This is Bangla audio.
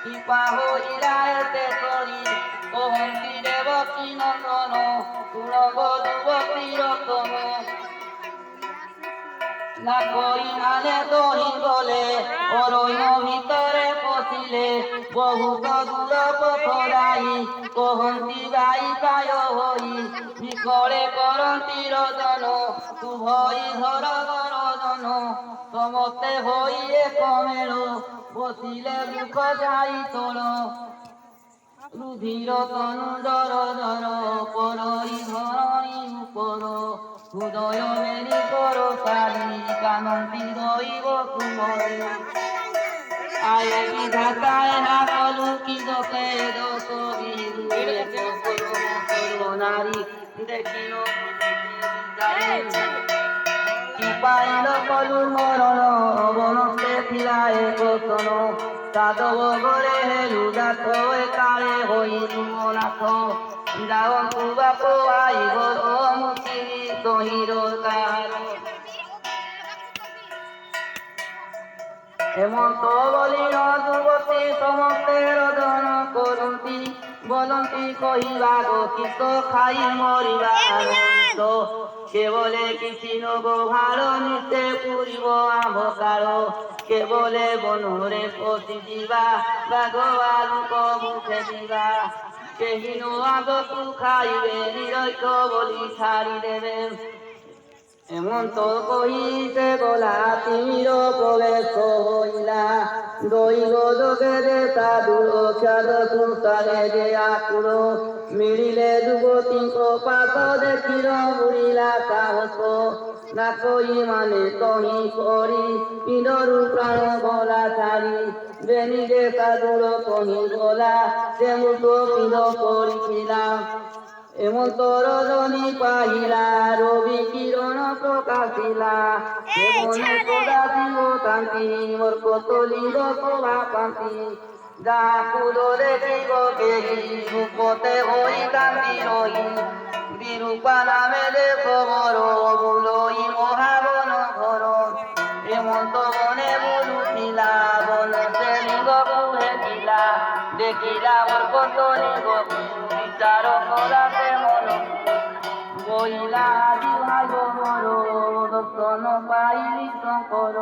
কৃপা হইলা এতে করি কহন্তি দেবকী নন্দন তুলব যুবতীর তম না কই মানে দহি গলে অরণ্য ভিতরে পশিলে বহুত দূর পথরাই কহন্তি গাই প্রায় হই বিকলে করন্তি রজন শুভই ধর গরজন সমস্তে হই এক মেল বসিলে দুঃখ যাই তোল রুধির তনু দর দর করই ধরই উপর হৃদয় মেরি কর সারি কানন্তি দৈব কুমরে আয়ে বিধাতায় না কলু কি দোষে দোষ বিদুরে নারী দেখিল কি পাইল কলু মরণ বনতে ফিরায় কোতন সাধব গরে হেলু গাছ কালে হইলু নাথ যাওন্তু বাপ আইব মুক্তি তহির কার হেমন্ত বলিল যুবতী সমস্তে রোদন করন্তি বলন্তি কহিবা গীত খাই মরিবা কেবলে কিছু নব ভালো নিতে পুরিব আভকার কেবলে বনরে পশি দিবা বাগবালুক মুখে দিবা কেহি নো আগতু খাইবে নিরৈক বলি ছাড়ি দেবে হেমন্ত কহিতে গলা তিমির প্রবেশ হইলা দৈব যোগে যে সাধু অখ্যাত সুতারে যে আকুল মিলিলে যুবতীଙ୍କ পাত দেখিল বুড়িলা সাহস না কই মানে কহি করি পিঁড়ରୁ প্রাণ গলা ছাড়ি বেনি যে সাধুর কহি গলা সে মুখ পিঁড় পড়িছিলা হেমন্ত রজনী পাহিলা রবি কিরণ প্রকাশিলা হেমনে প্রদাসিব কান্তি মোর কতলির শোভা কান্তি যাহা কুল দেখিব কেহি রূপতে হই কান্তি রহি বিরূপা নামে দেখ বর বুলই মহাবন ঘর হেমন্ত বনে বুলুছিলা বনতে লিঙ্গ কুহে ছিলা দেখিলা মোর কতলিঙ্গ বিচার করাতে মন বইলা আদি ভাগ মর দর্শন পাইলি শঙ্কর